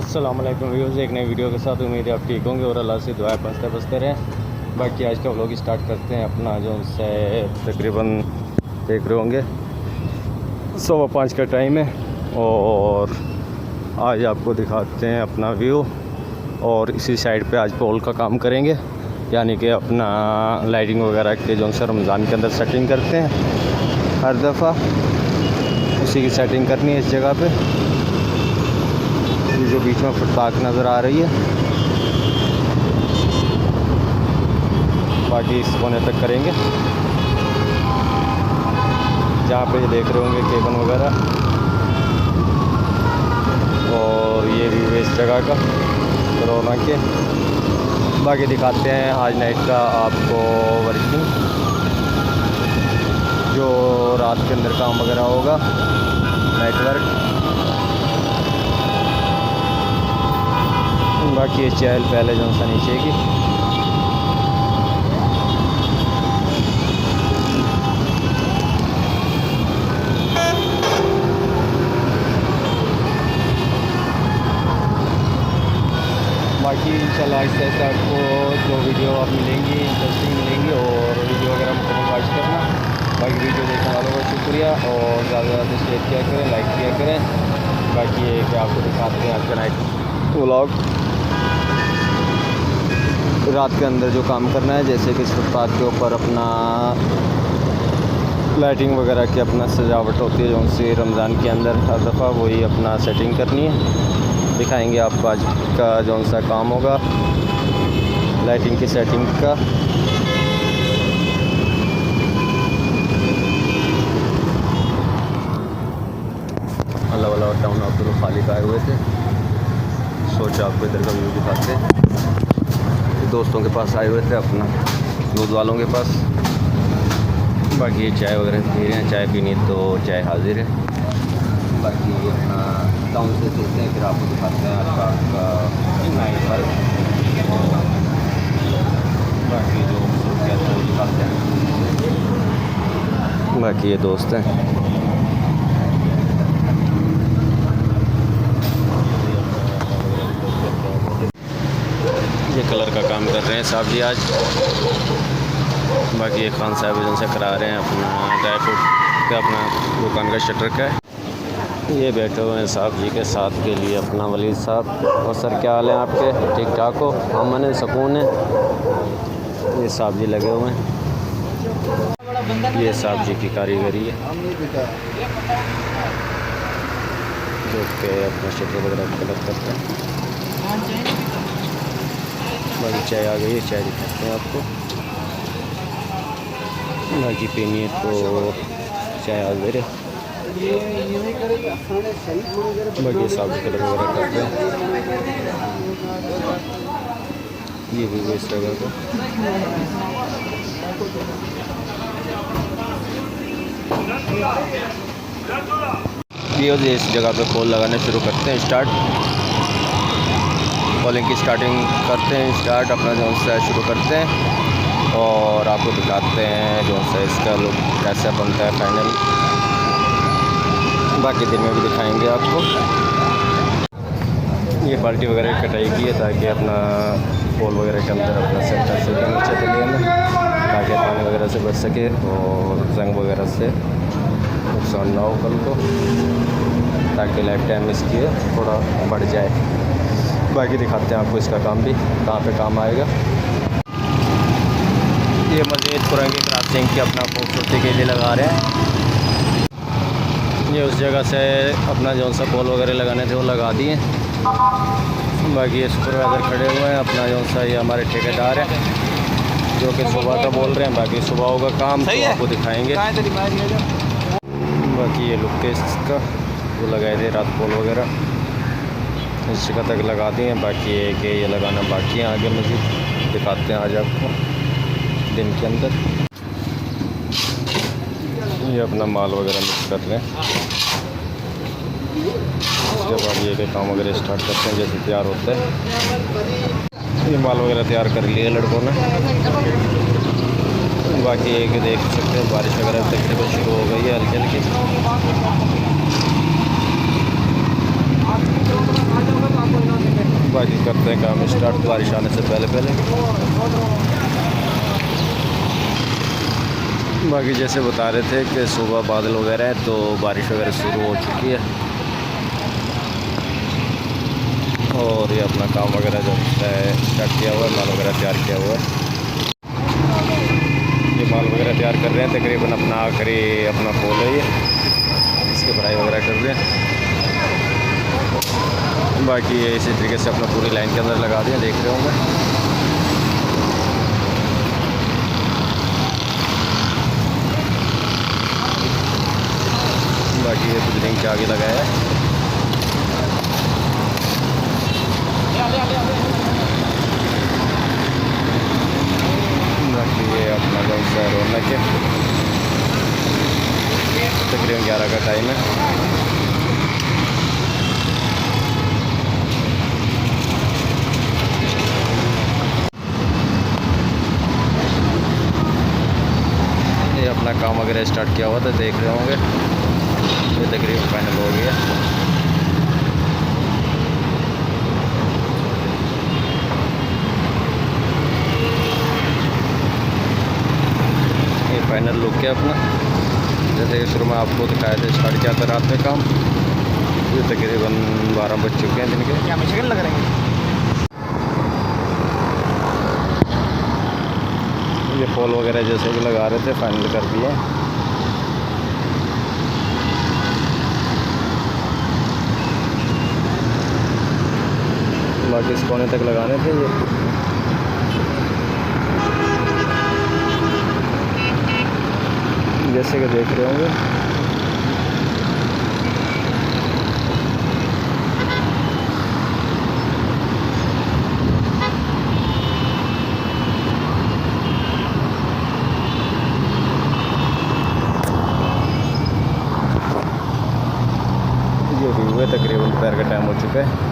अस्सलाम वालेकुम व्यूअर्स, एक नई वीडियो के साथ उम्मीद है आप ठीक होंगे और अल्लाह से दुआ बसते बसते रहें। बाकी आज का व्लॉग स्टार्ट करते हैं अपना जो उनसे तकरीबन देख रहे होंगे 5:15 का टाइम है और आज आपको दिखाते हैं अपना व्यू। और इसी साइड पे आज पोल का काम करेंगे, यानी कि अपना लाइटिंग वगैरह के जो उनसे रमज़ान के अंदर सेटिंग करते हैं हर दफ़ा, उसी की सेटिंग करनी है इस जगह पे। जो बीच में फुटपाथ नज़र आ रही है, बाकी इस कोने तक करेंगे जहाँ पे देख रहे होंगे केबल वगैरह। और ये भी इस जगह का कोरोना के। बाकी दिखाते हैं आज नाइट का आपको वर्किंग, जो रात के अंदर काम वगैरह होगा, नाइट वर्क। बाकी ये चहल पहले जो सा नीचे की बाकी इंशाल्लाह आहिस्ता आहिस्ता आपको जो वीडियो आप मिलेंगी इंटरेस्टिंग मिलेंगी और वीडियो वगैरह मुकम्मल वॉच करना। बाकी वीडियो देखने वालों का शुक्रिया और ज़्यादा से ज़्यादा शेयर किया करें, लाइक किया करें। बाकी ये कि आपको दिखाते हैं आज का नाइट व्लॉग। रात के अंदर जो काम करना है, जैसे कि फुटपाथ के ऊपर अपना लाइटिंग वगैरह की अपना सजावट होती है जो उनसे रमज़ान के अंदर हर दफ़ा वही अपना सेटिंग करनी है। दिखाएंगे आपको आज का जो सा काम होगा लाइटिंग की सेटिंग का। अल्लाह वाला टाउन आप लोग खाली आए हुए थे, सोचा आपको इधर का व्यू दिखाते हैं। दोस्तों के पास आए हुए थे, अपना दूध वालों के पास। बाकी ये चाय वगैरह पी रहे हैं, चाय पीनी तो चाय हाजिर है। बाकी अपना टाउन से चलते हैं, फिर आपको दिखाते हैं आज का आपका नाइट वर्क। बाकी जो मसरूफियत है वो दिखाते हैं। बाकी ये दोस्त हैं, ये कलर का काम कर रहे हैं साहब जी आज। बाकी ये खान साहब जिनसे करा रहे हैं अपना ड्राई फ्रूट का, अपना दुकान का शटर का है। ये बैठे हुए हैं साहब जी के साथ के लिए अपना वलीद साहब। और सर क्या हाल है आपके? ठीक ठाक हो? अमन है, सुकून है? ये साहब जी लगे हुए हैं, ये साहब जी की कारीगरी है जो कि अपना शटर वगैरह कलर करते हैं। बाकी चाय आ गई है, चाय दिखाते हैं आपको। बाकी पीनी है तो चाय आ गई है। बाकी साफ कलर वगैरह करते हैं। ये भी इस जगह का ये इस जगह पे पोल लगाने शुरू करते हैं, स्टार्ट पोलिंग की स्टार्टिंग करते हैं, स्टार्ट अपना जो सा शुरू करते हैं और आपको दिखाते हैं जो सा इसका लुक कैसा बनता है फाइनल। बाकी दिन में भी दिखाएंगे आपको। ये बाल्टी वगैरह कटाई की है ताकि अपना पोल वगैरह के अंदर अपना सेट कर सकें नीचे तलिए में, ताकि पानी वगैरह से बच सके और जंग वगैरह से नुकसान ना हो कल को, ताकि लाइफ टाइम इसकी थोड़ा बढ़ जाए। बाकी दिखाते हैं आपको इसका काम भी कहाँ पे काम आएगा। ये मज़ीद पुरंगी क्रॉसिंग की अपना खूबसूरती के लिए लगा रहे हैं। ये उस जगह से अपना जो सा पोल वगैरह लगाने थे वो लगा दिए। बाकी ये सुपरवाइज़र खड़े हुए हैं, अपना जो सा ये हमारे ठेकेदार हैं जो कि सुबह का बोल रहे हैं। बाकी सुबह होगा काम तो आपको दिखाएँगे। बाकी ये लुक के इसका वो लगाए थे रात पोल वगैरह इस जगह तक लगा दिए। बाकी है कि ये लगाना बाकी है, आगे मज़ीद दिखाते हैं आज आपको दिन के अंदर। ये अपना माल वगैरह मिक्स कर रहे हैं, उसके बाद ये काम वगैरह स्टार्ट करते हैं जैसे तैयार होता है। ये माल वगैरह तैयार कर लिए लड़कों ने। बाकी ये कि देख सकते हैं बारिश वगैरह तकरीबन शुरू हो गई है हल्की हल्की। बाकी करते हैं काम स्टार्ट बारिश आने से पहले पहले। बाकी जैसे बता रहे थे कि सुबह बादल वगैरह है तो बारिश वगैरह शुरू हो चुकी है। और ये अपना काम वगैरह जो है स्टार्ट किया हुआ है, माल वगैरह तैयार किया हुआ है। ये माल वगैरह तैयार कर रहे हैं, तकरीबन अपना आखिरी अपना पोल है ये, इसकी भराई वगैरह कर रहे हैं। बाकी ये इसी तरीके से अपना पूरी लाइन के अंदर लगा दिया, देख रहे होंगे। बाकी ये बिल्डिंग के आगे लगाया है। बाकी ये अपना कौन सा रौनक है, तकरीबन 11 का टाइम है। ये अपना काम वगैरह स्टार्ट किया हुआ था, देख रहे होंगे। ये तकरीबन फाइनल हो गया। ये फाइनल लुक है अपना, जैसे कि शुरू में आपको दिखाया था स्टार्ट किया था रात में काम। ये तकरीबन 12 बज चुके हैं दिन के। क्या मिशिगन लग रहे हैं? ये पोल वगैरह जैसे कि लगा रहे थे फाइनल कर दिए। बाकी इस कोने तक लगाने थे ये। जैसे कि देख रहे होंगे। ये व्यू है, तकरीबन दोपहर का टाइम हो चुका है।